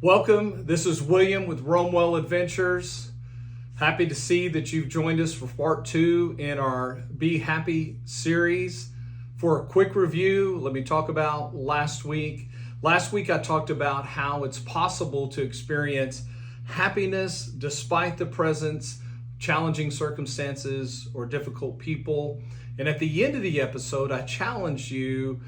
Welcome. This is William with Romewell Adventures. Happy to see that you've joined us for part 2 in our Be Happy series. For a quick review, let me talk about last week. Last week I talked about how it's possible to experience happiness despite the presence of challenging circumstances or difficult people. And at the end of the episode, I challenged you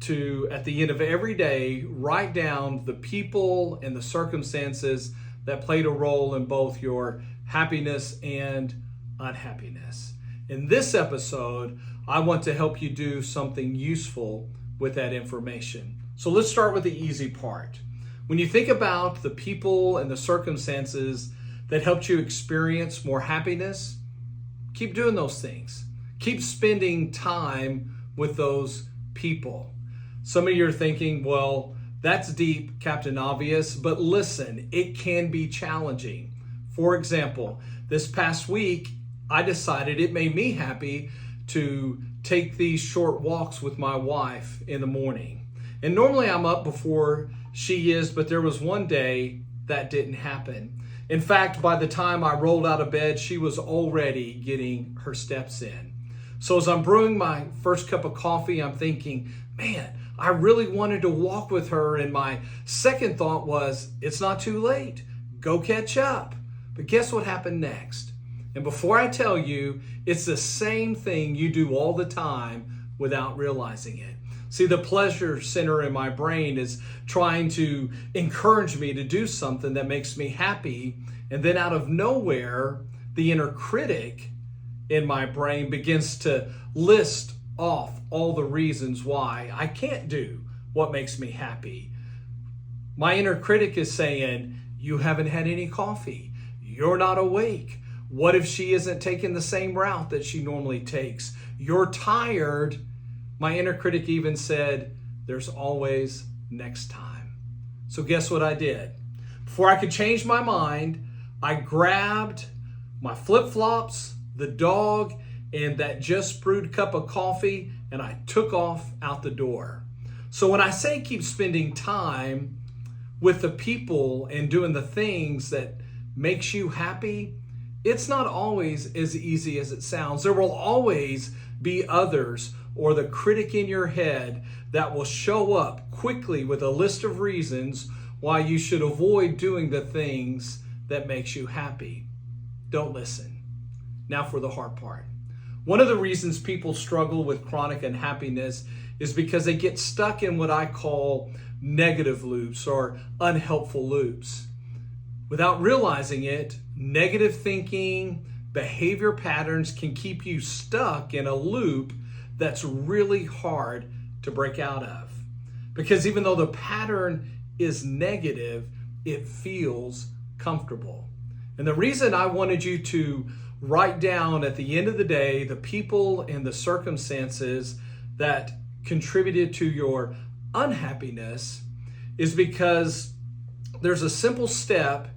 to, at the end of every day, write down the people and the circumstances that played a role in both your happiness and unhappiness. In this episode, I want to help you do something useful with that information. So let's start with the easy part. When you think about the people and the circumstances that helped you experience more happiness, keep doing those things. Keep spending time with those people. Some of you are thinking, well, that's deep, Captain Obvious, but listen, it can be challenging. For example, this past week, I decided it made me happy to take these short walks with my wife in the morning. And normally I'm up before she is, but there was one day that didn't happen. In fact, by the time I rolled out of bed, she was already getting her steps in. So as I'm brewing my first cup of coffee, I'm thinking, man, I really wanted to walk with her. And my second thought was, it's not too late. Go catch up. But guess what happened next? And before I tell you, it's the same thing you do all the time without realizing it. See, the pleasure center in my brain is trying to encourage me to do something that makes me happy. And then out of nowhere, the inner critic in my brain begins to list off all the reasons why I can't do what makes me happy. My inner critic is saying, you haven't had any coffee. You're not awake. What if she isn't taking the same route that she normally takes? You're tired. My inner critic even said, there's always next time. So guess what I did? Before I could change my mind, I grabbed my flip-flops, the dog, and that just brewed cup of coffee, and I took off out the door. So when I say keep spending time with the people and doing the things that makes you happy, it's not always as easy as it sounds. There will always be others or the critic in your head that will show up quickly with a list of reasons why you should avoid doing the things that makes you happy. Don't listen. Now for the hard part. One of the reasons people struggle with chronic unhappiness is because they get stuck in what I call negative loops or unhelpful loops. Without realizing it, negative thinking, behavior patterns can keep you stuck in a loop that's really hard to break out of. Because even though the pattern is negative, it feels comfortable. And the reason I wanted you to write down at the end of the day the people and the circumstances that contributed to your unhappiness is because there's a simple step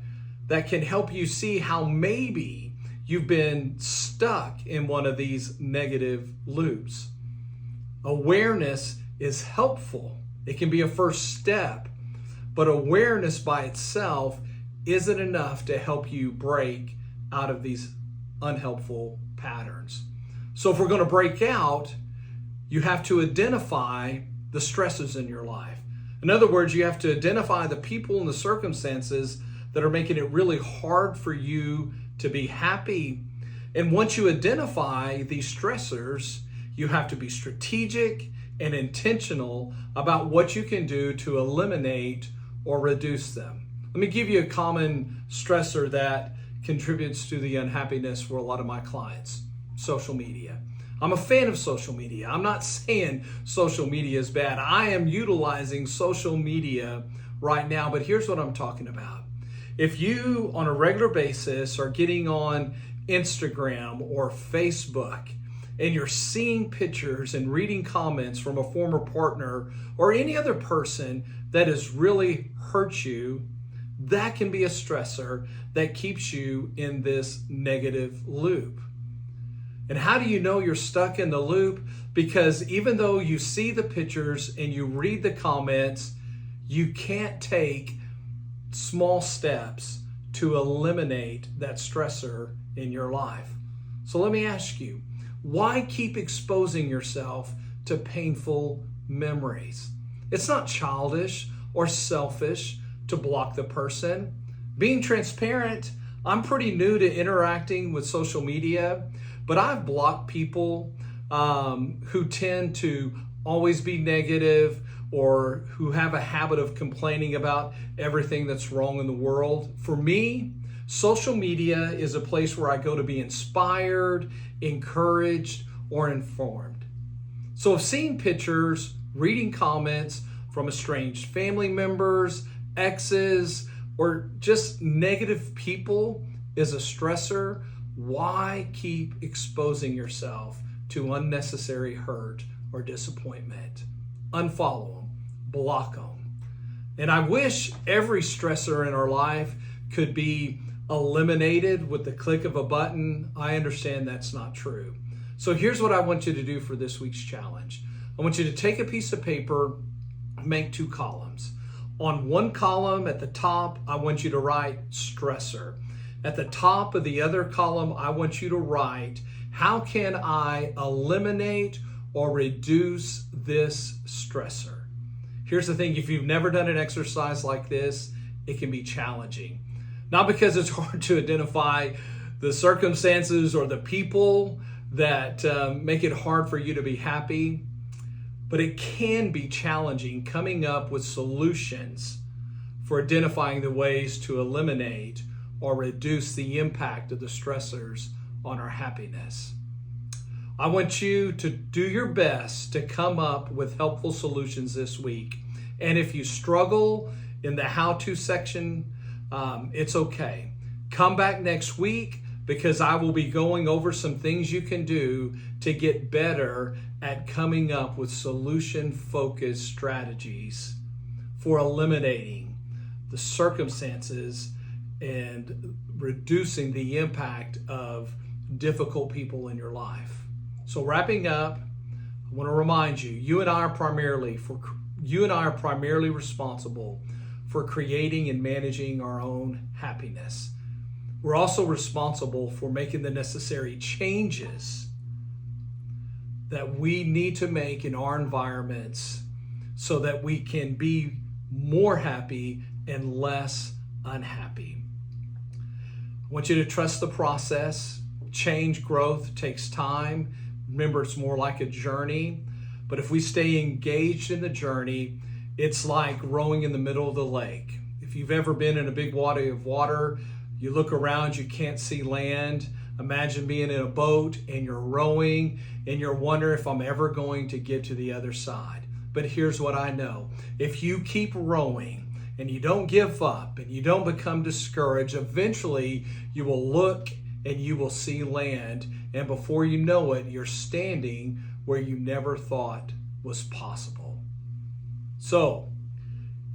that can help you see how maybe you've been stuck in one of these negative loops. Awareness is helpful. It can be a first step, but awareness by itself isn't enough to help you break out of these unhelpful patterns. So if we're going to break out, you have to identify the stresses in your life. In other words, you have to identify the people and the circumstances that are making it really hard for you to be happy. And once you identify these stressors, you have to be strategic and intentional about what you can do to eliminate or reduce them. Let me give you a common stressor that contributes to the unhappiness for a lot of my clients: social media. I'm a fan of social media. I'm not saying social media is bad. I am utilizing social media right now, but here's what I'm talking about. If you on a regular basis are getting on Instagram or Facebook and you're seeing pictures and reading comments from a former partner or any other person that has really hurt you, that can be a stressor that keeps you in this negative loop. And how do you know you're stuck in the loop? Because even though you see the pictures and you read the comments, you can't take small steps to eliminate that stressor in your life. So let me ask you, why keep exposing yourself to painful memories? It's not childish or selfish to block the person. Being transparent, I'm pretty new to interacting with social media, but I've blocked people who tend to always be negative or who have a habit of complaining about everything that's wrong in the world. For me, social media is a place where I go to be inspired, encouraged, or informed. So if seeing pictures, reading comments from estranged family members, exes, or just negative people is a stressor, why keep exposing yourself to unnecessary hurt or disappointment? Unfollow them, block them. And I wish every stressor in our life could be eliminated with the click of a button. I understand that's not true. So here's what I want you to do for this week's challenge. I want you to take a piece of paper, make 2 columns. On one column at the top, I want you to write stressor. At the top of the other column, I want you to write, how can I eliminate or reduce this stressor? Here's the thing, if you've never done an exercise like this, it can be challenging. Not because it's hard to identify the circumstances or the people that make it hard for you to be happy, but it can be challenging coming up with solutions for identifying the ways to eliminate or reduce the impact of the stressors on our happiness. I want you to do your best to come up with helpful solutions this week. And if you struggle in the how-to section, it's okay. Come back next week because I will be going over some things you can do to get better at coming up with solution-focused strategies for eliminating the circumstances and reducing the impact of difficult people in your life. So wrapping up, I want to remind you, you and I are primarily responsible for creating and managing our own happiness. We're also responsible for making the necessary changes that we need to make in our environments so that we can be more happy and less unhappy. I want you to trust the process. Change, growth takes time. Remember, it's more like a journey. But if we stay engaged in the journey, it's like rowing in the middle of the lake. If you've ever been in a big body of water, you look around, you can't see land. Imagine being in a boat and you're rowing and you're wondering if I'm ever going to get to the other side. But here's what I know. If you keep rowing and you don't give up and you don't become discouraged, eventually you will look and you will see land. And before you know it, you're standing where you never thought was possible. So,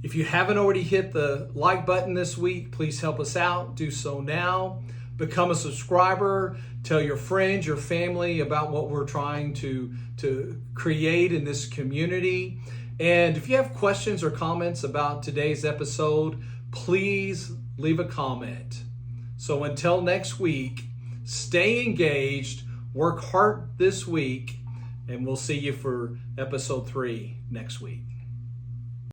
if you haven't already hit the like button this week, please help us out. Do so now. Become a subscriber. Tell your friends, your family about what we're trying to create in this community. And if you have questions or comments about today's episode, please leave a comment. So until next week, stay engaged, work hard this week, and we'll see you for episode 3 next week.